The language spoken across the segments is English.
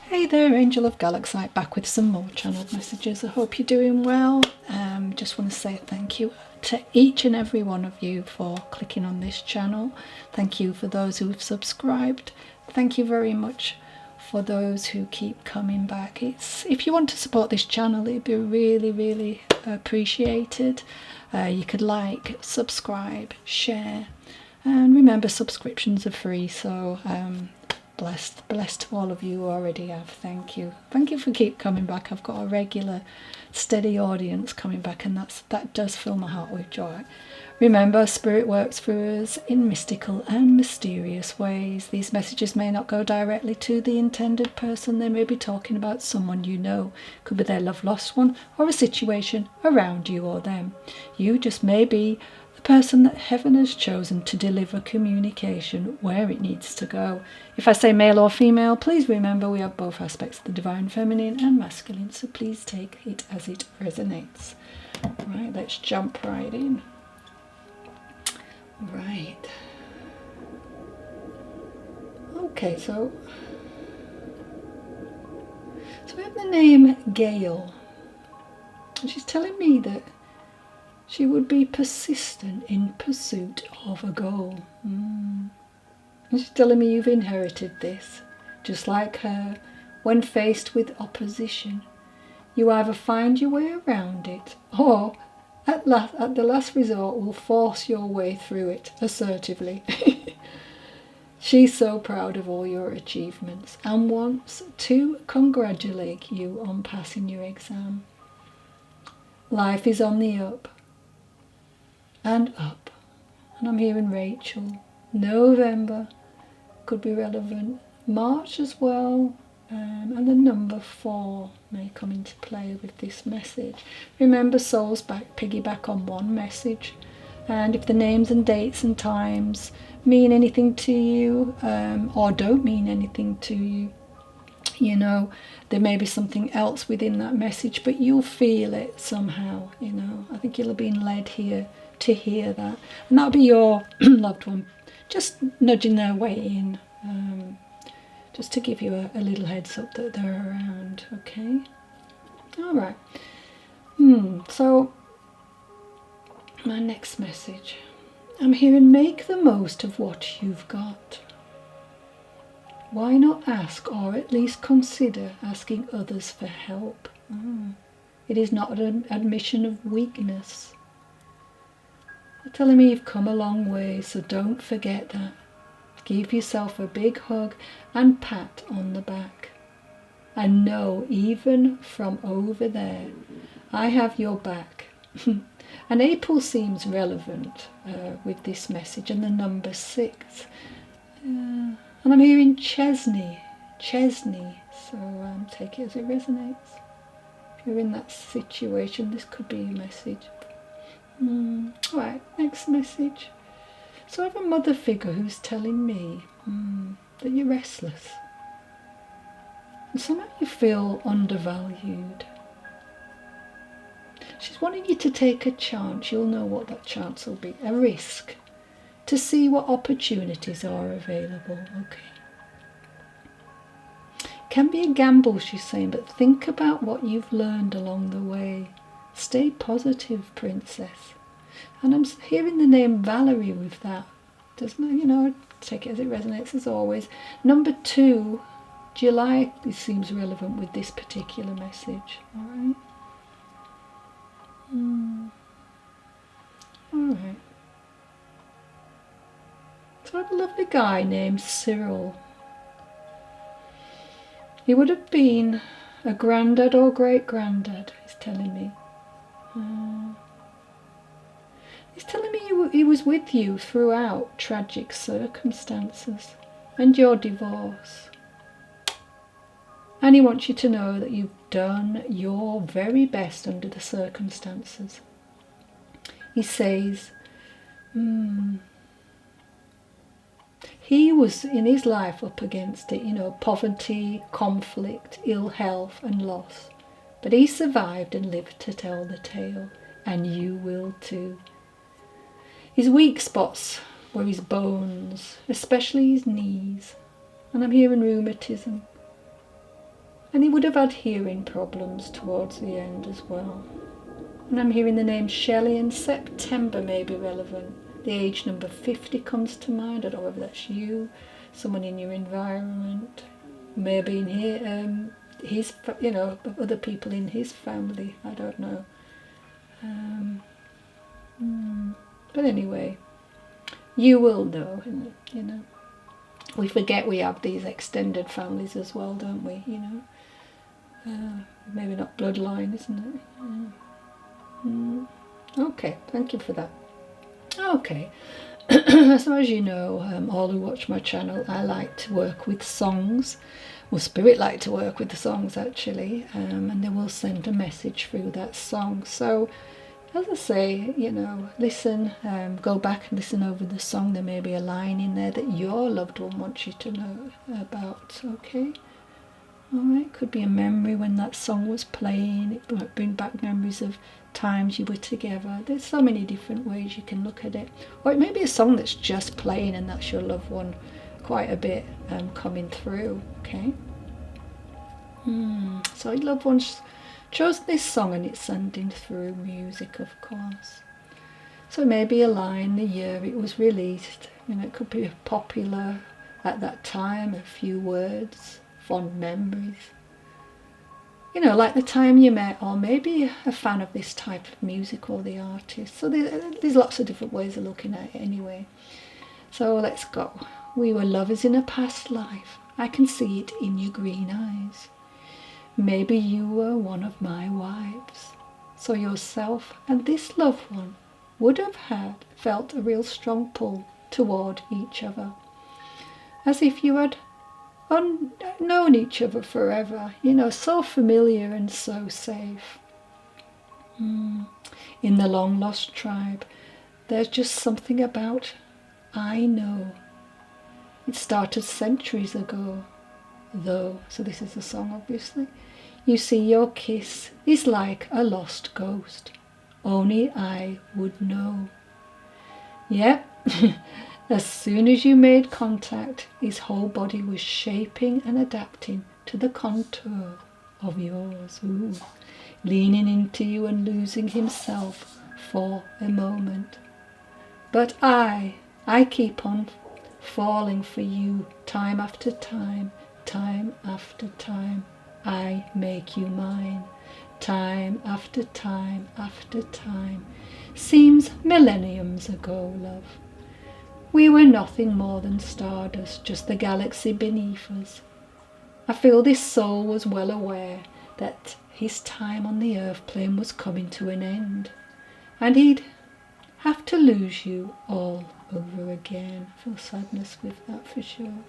Hey there, Angel of Galaxite, back with some more channeled messages. I hope you're doing well. Just want to say thank you to each and every one of you for clicking on this channel. Thank you for those who have subscribed. Thank you very much for those who keep coming back. If you want to support this channel, it'd be really appreciated. You could like, subscribe, share, and remember, subscriptions are free, so blessed to all of you who already have. Thank you for keep coming back. I've got a regular steady audience coming back, and that does fill my heart with joy. Remember, spirit works through us in mystical and mysterious ways. These messages may not go directly to the intended person. They may be talking about someone you know. Could be their love lost one, or a situation around you or them. You just may be the person that heaven has chosen to deliver communication where it needs to go. If I say male or female, please remember we have both aspects of the divine feminine and masculine, so please take it as it resonates. Right, let's jump right in. Right. Okay, so we have the name Gail. And she's telling me that she would be persistent in pursuit of a goal. And she's telling me you've inherited this. Just like her, when faced with opposition, you either find your way around it, or at the last resort will force your way through it assertively. She's so proud of all your achievements and wants to congratulate you on passing your exam. Life is on the up and up. And I'm hearing Rachel. November could be relevant. March as well. And the number 4 may come into play with this message. Remember, souls piggyback on one message. And if the names and dates and times mean anything to you, or don't mean anything to you, you know, there may be something else within that message, but you'll feel it somehow, you know. I think you'll have been led here to hear that. And that'll be your loved one just nudging their way in, just to give you a little heads up that they're around, okay? All right. So, my next message. I'm hearing make the most of what you've got. Why not ask, or at least consider asking others for help? It is not an admission of weakness. They're telling me you've come a long way, so don't forget that. Give yourself a big hug and pat on the back. And know, even from over there, I have your back. And April seems relevant with this message, and the number 6. And I'm hearing Chesney, so take it as it resonates. If you're in that situation, this could be a message. Alright, next message. So I have a mother figure who's telling me that you're restless. And somehow you feel undervalued. She's wanting you to take a chance. You'll know what that chance will be. A risk. To see what opportunities are available. Okay. Can be a gamble, she's saying, but think about what you've learned along the way. Stay positive, princess. And I'm hearing the name Valerie with that. Doesn't it? You know, take it as it resonates as always. Number 2, July, this seems relevant with this particular message. All right. Alright. So I have a lovely guy named Cyril. He would have been a granddad or great-granddad, he's telling me. He's telling me he was with you throughout tragic circumstances and your divorce. And he wants you to know that you've done your very best under the circumstances. He says, he was in his life up against it, you know, poverty, conflict, ill health and loss. But he survived and lived to tell the tale, and you will too. His weak spots were his bones, especially his knees, and I'm hearing rheumatism. And he would have had hearing problems towards the end as well. And I'm hearing the name Shelley, and September may be relevant. The age number 50 comes to mind. I don't know whether that's you, someone in your environment, maybe in here, his, other people in his family. I don't know. But anyway, you will know, We forget we have these extended families as well, don't we? Maybe not bloodline, isn't it? Okay, thank you for that. Okay, so as you know, all who watch my channel, I like to work with songs. Well, Spirit like to work with the songs actually, and they will send a message through that song. So, as I say, listen, go back and listen over the song. There may be a line in there that your loved one wants you to know about, okay? Alright, could be a memory when that song was playing. It might bring back memories of times you were together. There's so many different ways you can look at it. Or it may be a song that's just playing and that's your loved one quite a bit coming through, okay? So your loved one's chose this song and it's sending through music, of course. So maybe a line, the year it was released. It could be popular at that time, a few words, fond memories. Like the time you met, or maybe a fan of this type of music or the artist. So there's lots of different ways of looking at it anyway. So let's go. We were lovers in a past life. I can see it in your green eyes. Maybe you were one of my wives. So yourself and this loved one would have felt a real strong pull toward each other. As if you had known each other forever, so familiar and so safe. In the long lost tribe, there's just something about I know. It started centuries ago, though, so this is the song obviously. You see, your kiss is like a lost ghost. Only I would know. Yep. As soon as you made contact, his whole body was shaping and adapting to the contour of yours. Ooh. Leaning into you and losing himself for a moment. But I keep on falling for you time after time, time after time. I make you mine, time after time after time. Seems millenniums ago, love. We were nothing more than stardust, just the galaxy beneath us. I feel this soul was well aware that his time on the earth plane was coming to an end, and he'd have to lose you all over again. I feel sadness with that for sure.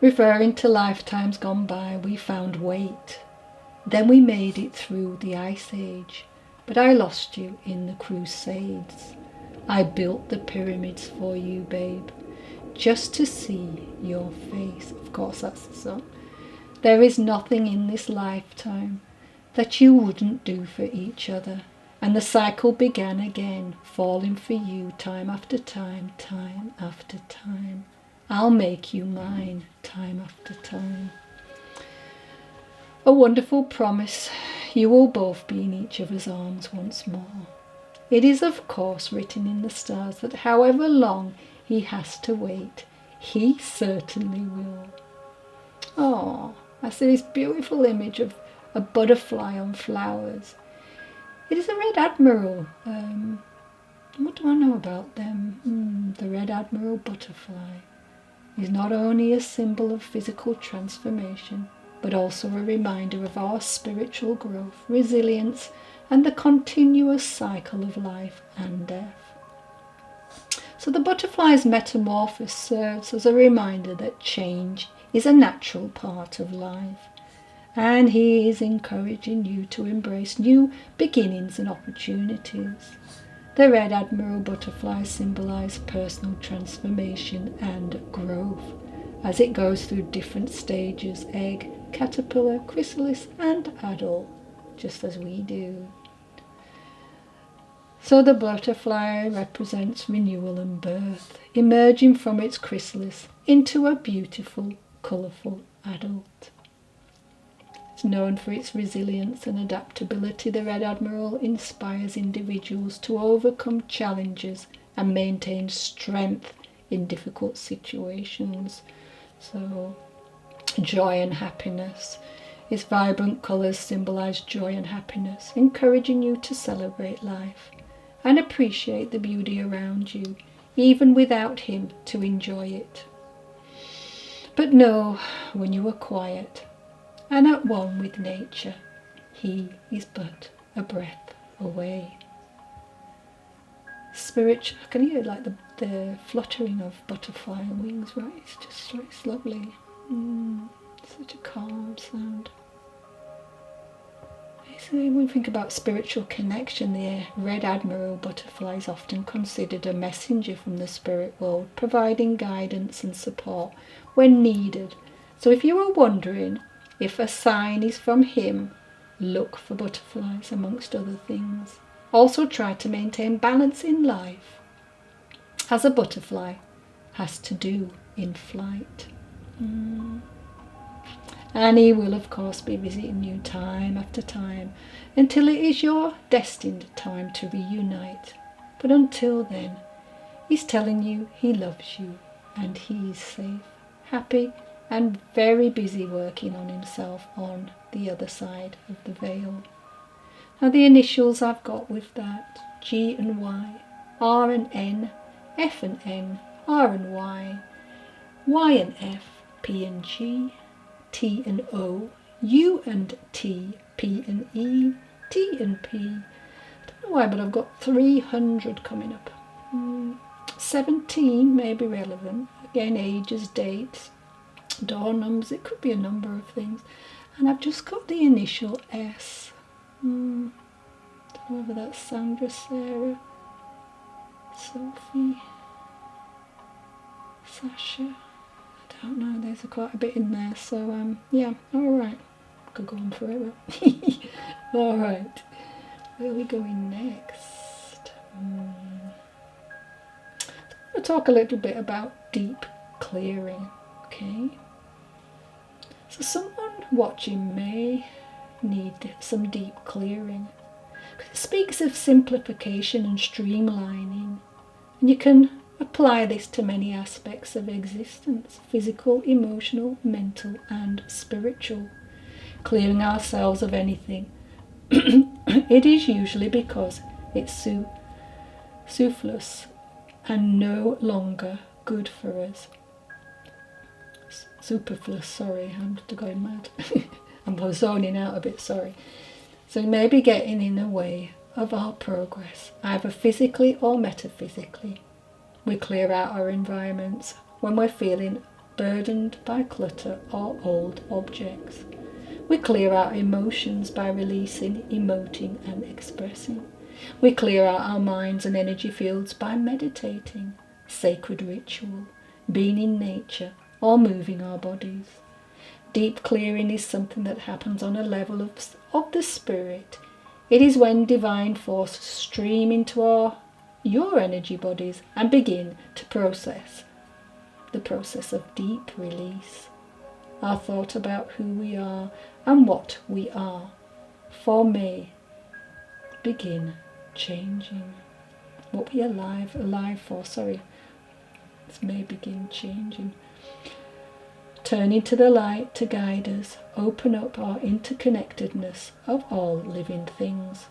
Referring to lifetimes gone by, we found weight. Then we made it through the Ice Age, but I lost you in the Crusades. I built the pyramids for you, babe, just to see your face. Of course, that's the song. There is nothing in this lifetime that you wouldn't do for each other. And the cycle began again, falling for you time after time, time after time. I'll make you mine, time after time. A wonderful promise. You will both be in each other's arms once more. It is, of course, written in the stars that however long he has to wait, he certainly will. Oh, I see this beautiful image of a butterfly on flowers. It is a red admiral. What do I know about them? The red admiral butterfly is not only a symbol of physical transformation, but also a reminder of our spiritual growth, resilience, and the continuous cycle of life and death. So the butterfly's metamorphosis serves as a reminder that change is a natural part of life, and he is encouraging you to embrace new beginnings and opportunities. The red admiral butterfly symbolizes personal transformation and growth as it goes through different stages: egg, caterpillar, chrysalis, and adult, just as we do. So the butterfly represents renewal and birth, emerging from its chrysalis into a beautiful colourful adult. It's known for its resilience and adaptability. The Red Admiral inspires individuals to overcome challenges and maintain strength in difficult situations. So, joy and happiness. Its vibrant colours symbolise joy and happiness, encouraging you to celebrate life and appreciate the beauty around you, even without him to enjoy it. But know, when you are quiet and at one with nature, he is but a breath away. Spiritual, I can hear like the fluttering of butterfly wings, right? It's lovely. Such a calm sound. So when we think about spiritual connection, the Red Admiral butterfly is often considered a messenger from the spirit world, providing guidance and support when needed. So if you are wondering if a sign is from him, look for butterflies amongst other things. Also try to maintain balance in life, as a butterfly has to do in flight. And he will of course be visiting you time after time until it is your destined time to reunite. But until then, he's telling you he loves you and he is safe, happy and very busy working on himself on the other side of the veil. Now the initials I've got with that: G and Y, R and N, F and N, R and Y, Y and F, P and G, T and O, U and T, P and E, T and P. I don't know why, but I've got 300 coming up. 17 may be relevant. Again, ages, dates, door numbers, it could be a number of things. And I've just got the initial S. Don't know whether that's Sandra, Sarah, Sophie, Sasha. I don't know, there's quite a bit in there, so yeah, alright, could go on forever. Alright, where are we going next? I'll talk a little bit about deep clearing, okay? So someone watching may need some deep clearing. It speaks of simplification and streamlining, and you can apply this to many aspects of existence: physical, emotional, mental and spiritual. Clearing ourselves of anything, it is usually because it's superfluous and no longer good for us. Superfluous, sorry, I'm going mad. I'm zoning out a bit, sorry. So it may be getting in the way of our progress, either physically or metaphysically. We clear out our environments when we're feeling burdened by clutter or old objects. We clear out emotions by releasing, emoting and expressing. We clear out our minds and energy fields by meditating, sacred ritual, being in nature or moving our bodies. Deep clearing is something that happens on a level of the spirit. It is when divine forces stream into your energy bodies and begin to process the process of deep release. Our thought about who we are and what we are may begin changing. What we are alive for, this may begin changing. Turning to the light to guide us, open up our interconnectedness of all living things,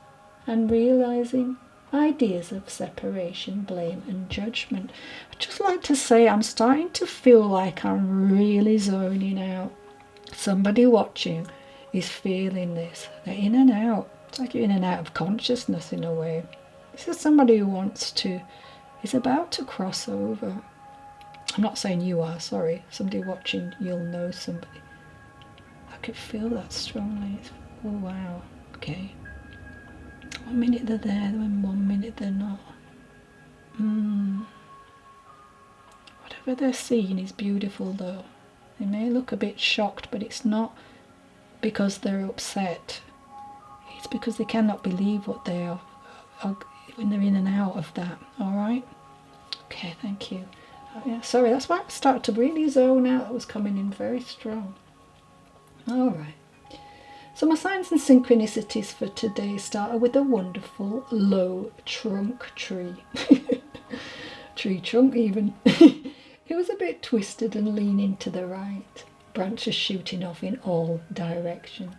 and realizing ideas of separation, blame and judgment. I'd just like to say I'm starting to feel like I'm really zoning out. Somebody watching is feeling this. They're in and out. It's like you're in and out of consciousness in a way. This is somebody who is about to cross over. I'm not saying you are, sorry. Somebody watching, you'll know somebody. I could feel that strongly. Oh wow, okay. 1 minute they're there, then 1 minute they're not. Whatever they're seeing is beautiful though. They may look a bit shocked, but it's not because they're upset. It's because they cannot believe what they are when they're in and out of that. Alright? Okay, thank you. Yeah, sorry, that's why I started to really zone out. It was coming in very strong. All right. So my signs and synchronicities for today started with a wonderful low trunk tree. Tree trunk even. It was a bit twisted and leaning to the right, branches shooting off in all directions.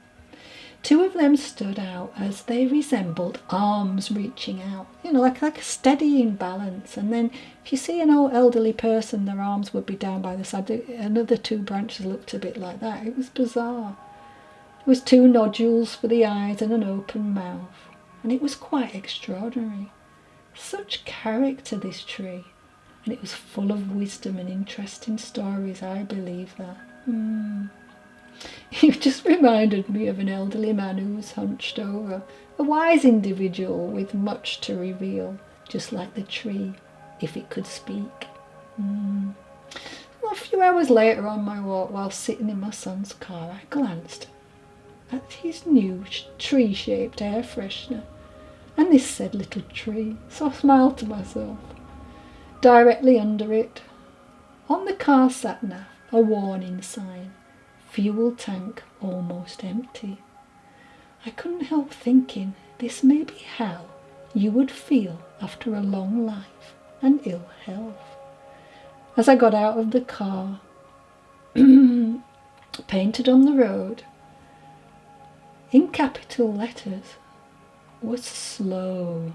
Two of them stood out as they resembled arms reaching out, like a steadying balance. And then if you see an old elderly person, their arms would be down by the side. Another two branches looked a bit like that. It was bizarre. There was two nodules for the eyes and an open mouth, and it was quite extraordinary. Such character, this tree, and it was full of wisdom and interesting stories, I believe that. It just reminded me of an elderly man who was hunched over, a wise individual with much to reveal, just like the tree, if it could speak. Well, a few hours later on my walk, while sitting in my son's car, I glanced at his new tree-shaped air freshener, and this said little tree, so I smiled to myself. Directly under it, on the car sat-nav, a warning sign, fuel tank almost empty. I couldn't help thinking this may be how you would feel after a long life and ill health. As I got out of the car, painted on the road, in capital letters, was slow.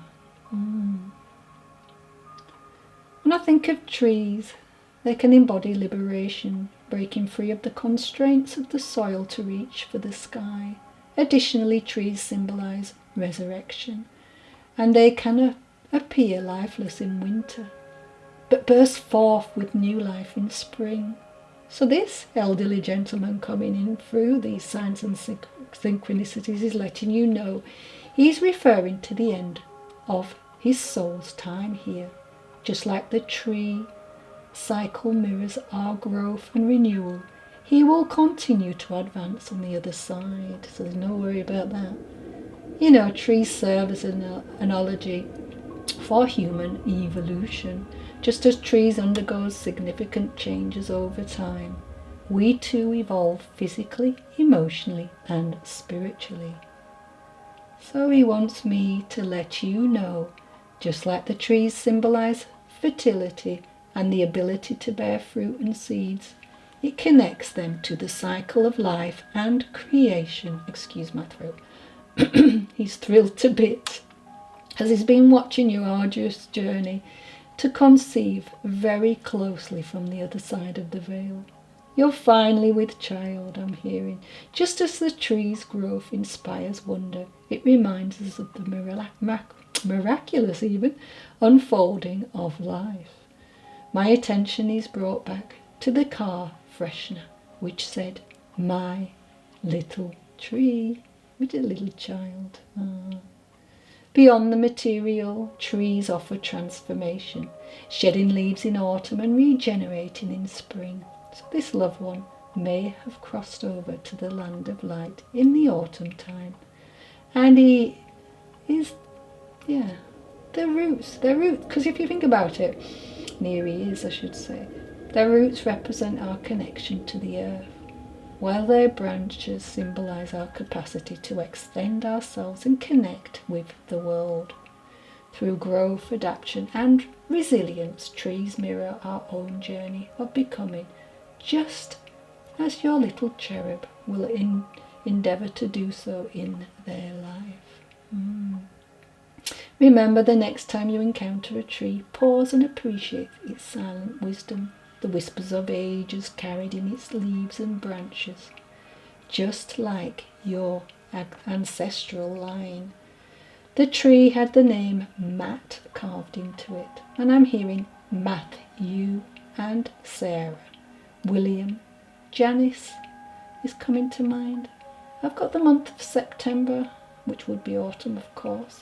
When I think of trees, they can embody liberation, breaking free of the constraints of the soil to reach for the sky. Additionally, trees symbolise resurrection, and they can appear lifeless in winter, but burst forth with new life in spring. So this elderly gentleman coming in through these signs and synchronicities is letting you know he's referring to the end of his soul's time here. Just like the tree cycle mirrors our growth and renewal, he will continue to advance on the other side, so there's no worry about that. Trees serve as an analogy for human evolution. Just as trees undergo significant changes over time, we too evolve physically, emotionally, and spiritually. So he wants me to let you know, just like the trees symbolise fertility and the ability to bear fruit and seeds, it connects them to the cycle of life and creation. Excuse my throat. He's thrilled to bits, as he's been watching your arduous journey to conceive very closely from the other side of the veil. You're finally with child, I'm hearing. Just as the tree's growth inspires wonder, it reminds us of the miraculous even unfolding of life. My attention is brought back to the car freshener, which said, "My little tree," with a little child. Beyond the material, trees offer transformation, shedding leaves in autumn and regenerating in spring. So this loved one may have crossed over to the land of light in the autumn time. And he is, their roots, because if you think about it, near he is, I should say, their roots represent our connection to the earth, while their branches symbolise our capacity to extend ourselves and connect with the world. Through growth, adaptation and resilience, trees mirror our own journey of becoming, just as your little cherub will endeavour to do so in their life. Remember, the next time you encounter a tree, pause and appreciate its silent wisdom, the whispers of ages carried in its leaves and branches, just like your ancestral line. The tree had the name Matt carved into it, and I'm hearing Matthew and Sarah. William, Janice is coming to mind. I've got the month of September, which would be autumn of course,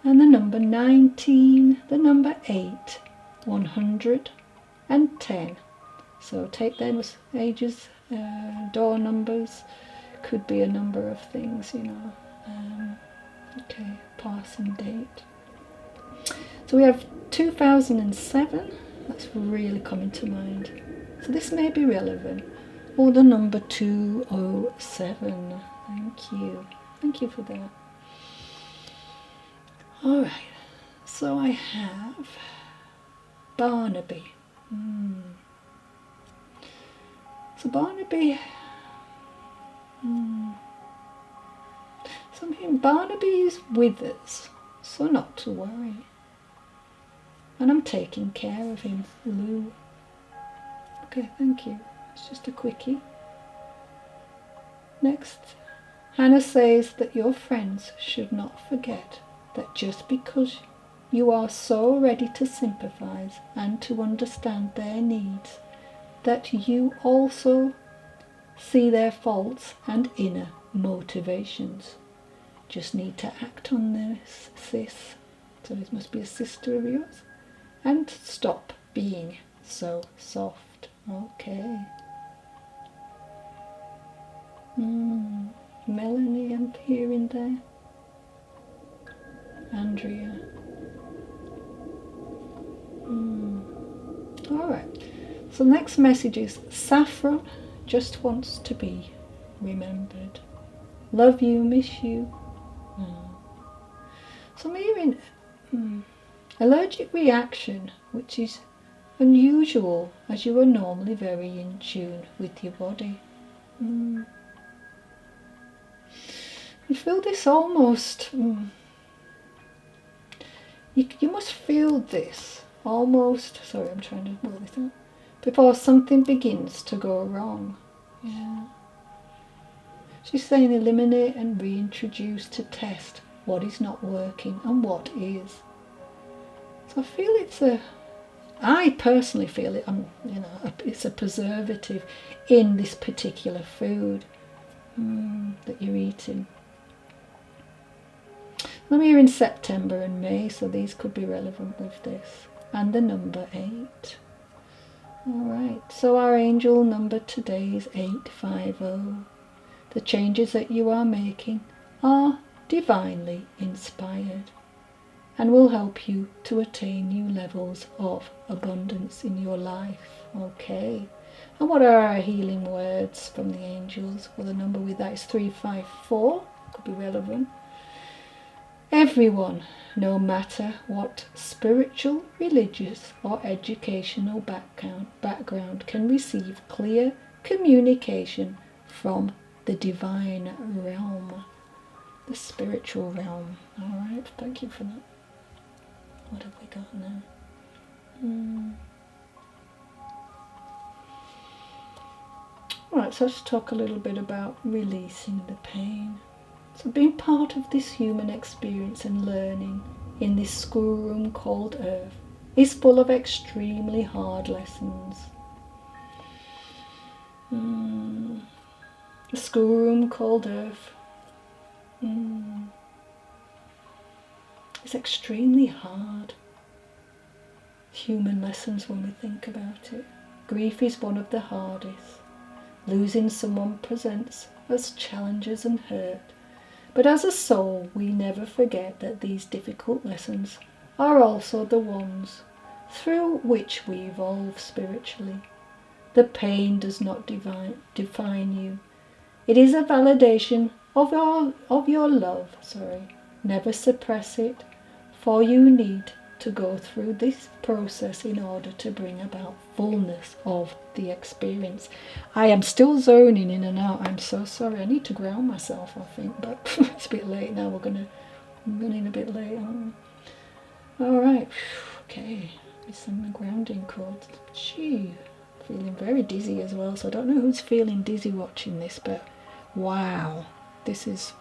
and the number 19, the number 8, 100 and 10. So take them as ages, door numbers, could be a number of things, Okay, passing date. So we have 2007, That's really coming to mind. So this may be relevant. Or the number 207. Thank you. Thank you for that. Alright, so I have Barnaby. So Barnaby, so I'm hearing Barnaby is with us, so not to worry. And I'm taking care of him, Lou. Okay, thank you. It's just a quickie. Next, Hannah says that your friends should not forget that just because you are so ready to sympathise and to understand their needs, that you also see their faults and inner motivations. Just need to act on this, sis. So this must be a sister of yours. And stop being so soft. Okay. Melanie, I'm hearing there. Andrea. Alright. So the next message is Saffron just wants to be remembered. Love you, miss you. So I'm hearing allergic reaction, which is unusual as you are normally very in tune with your body. You feel this almost, you must feel this almost, sorry I'm trying to work this out, before something begins to go wrong. Yeah. She's saying eliminate and reintroduce to test what is not working and what is. So I feel I personally feel it, it's a preservative in this particular food that you're eating. I'm here in September and May, so these could be relevant with this. And the number 8. Alright, so our angel number today is 850. The changes that you are making are divinely inspired and will help you to attain new levels of abundance in your life. Okay. And what are our healing words from the angels? Well, the number with that is 354. Could be relevant. Everyone, no matter what spiritual, religious or educational background, can receive clear communication from the divine realm, the spiritual realm. Alright, thank you for that. What have we got now? Alright, so let's talk a little bit about releasing the pain. So being part of this human experience and learning in this schoolroom called Earth is full of extremely hard lessons. The schoolroom called Earth is extremely hard. Human lessons when we think about it. Grief is one of the hardest. Losing someone presents us challenges and hurt. But as a soul, we never forget that these difficult lessons are also the ones through which we evolve spiritually. The pain does not define you. It is a validation of your love. Never suppress it, for you need to go through this process in order to bring about fullness of the experience. I am still zoning in and out. I'm so sorry. I need to ground myself, I think, but it's a bit late now. I'm running a bit late. All right. Okay. With some grounding cords. Gee, feeling very dizzy as well. So I don't know who's feeling dizzy watching this, but wow, this is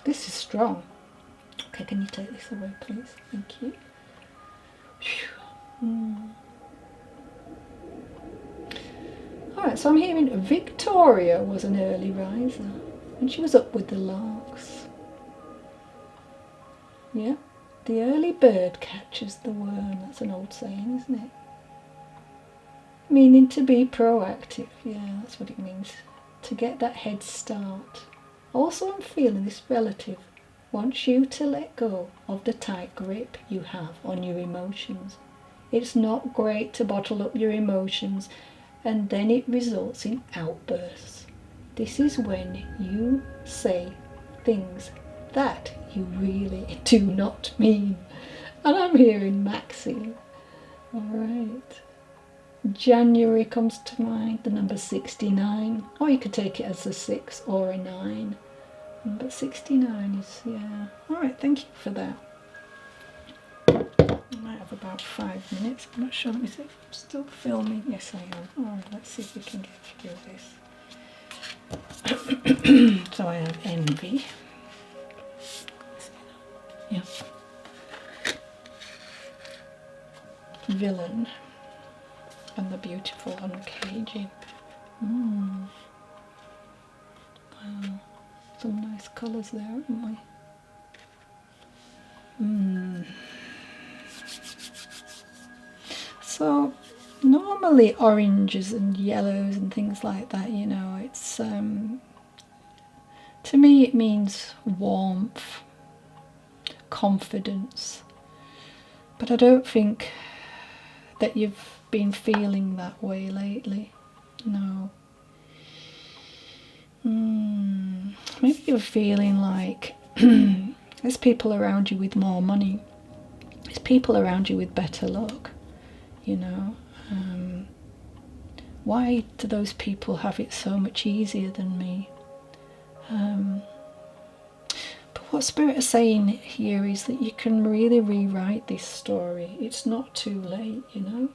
strong. Okay, can you take this away, please? Thank you. Alright, so I'm hearing Victoria was an early riser and she was up with the larks. Yeah, the early bird catches the worm. That's an old saying, isn't it? Meaning to be proactive. Yeah, that's what it means. To get that head start. Also, I'm feeling this relative wants you to let go of the tight grip you have on your emotions. It's not great to bottle up your emotions, and then it results in outbursts. This is when you say things that you really do not mean. And I'm hearing Maxine. All right. January comes to mind, the number 69. Or you could take it as a 6 or a 9. But 69 is, yeah. All right, thank you for that. I might have about 5 minutes. I'm not sure. Let me see if I'm still filming. Yes, I am. All right, let's see if we can get through this. So I have envy. Yeah. Villain. And the beautiful uncaging. Wow. Some nice colours there, haven't we? So normally oranges and yellows and things like that, you know, it's to me it means warmth, confidence. But I don't think that you've been feeling that way lately. No. Maybe you're feeling like there's people around you with more money. There's people around you with better luck, you know. Why do those people have it so much easier than me? But what Spirit is saying here is that you can really rewrite this story. It's not too late, you know.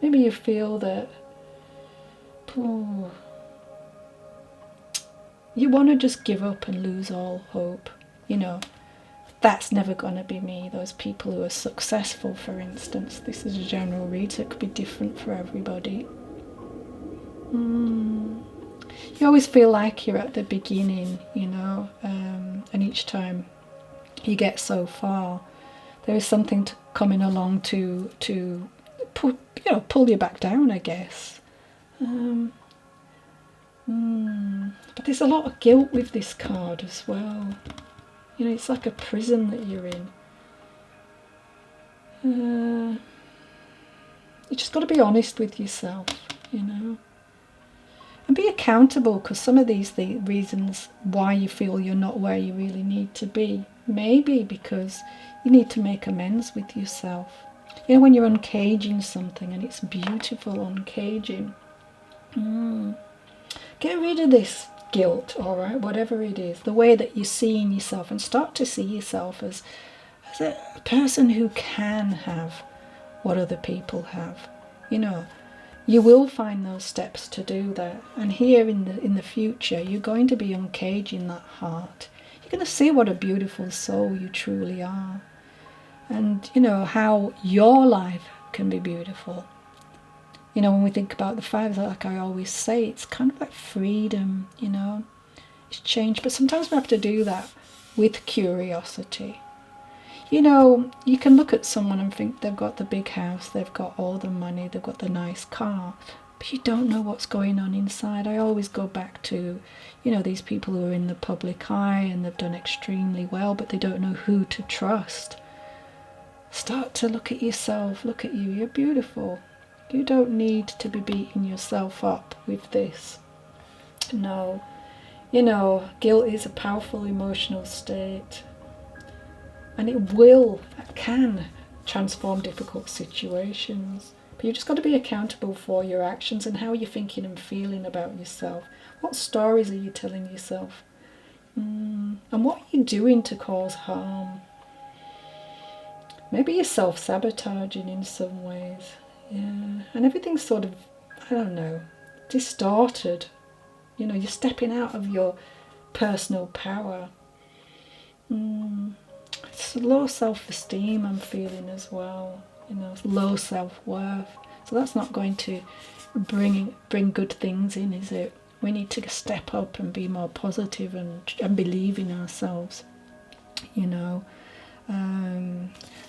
Maybe you feel that you want to just give up and lose all hope. You know, that's never going to be me. Those people who are successful, for instance. This is a general read, so it could be different for everybody. You always feel like you're at the beginning, you know, and each time you get so far, there is something coming along to pull you back down, I guess. But there's a lot of guilt with this card as well. You know, it's like a prison that you're in. You just got to be honest with yourself, you know. And be accountable, because some of the reasons why you feel you're not where you really need to be, maybe because you need to make amends with yourself. You know, when you're uncaging something, and it's beautiful uncaging, get rid of this guilt, all right, whatever it is, the way that you're seeing yourself, and start to see yourself as a person who can have what other people have. You know, you will find those steps to do that, and here in the future, you're going to be uncaging that heart. You're going to see what a beautiful soul you truly are, and you know how your life can be beautiful. You know, when we think about the fives, like I always say, it's kind of like freedom, you know. It's change, but sometimes we have to do that with curiosity. You know, you can look at someone and think they've got the big house, they've got all the money, they've got the nice car, but you don't know what's going on inside. I always go back to, you know, these people who are in the public eye and they've done extremely well, but they don't know who to trust. Start to look at yourself, look at you, you're beautiful. You don't need to be beating yourself up with this. No. You know, guilt is a powerful emotional state. And it can transform difficult situations. But you've just got to be accountable for your actions and how you're thinking and feeling about yourself. What stories are you telling yourself? And what are you doing to cause harm? Maybe you're self-sabotaging in some ways. Yeah, and everything's sort of, I don't know, distorted. You know, you're stepping out of your personal power. It's low self-esteem I'm feeling as well. You know, it's low self-worth. So that's not going to bring good things in, is it? We need to step up and be more positive and believe in ourselves. You know,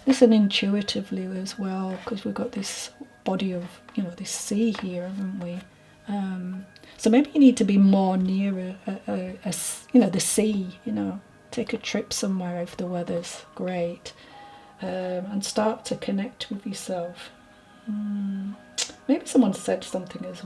listen intuitively as well, because we've got this body of, you know, this sea here, haven't we? So maybe you need to be more near you know, the sea, you know, take a trip somewhere if the weather's great. and start to connect with yourself. Maybe someone said something as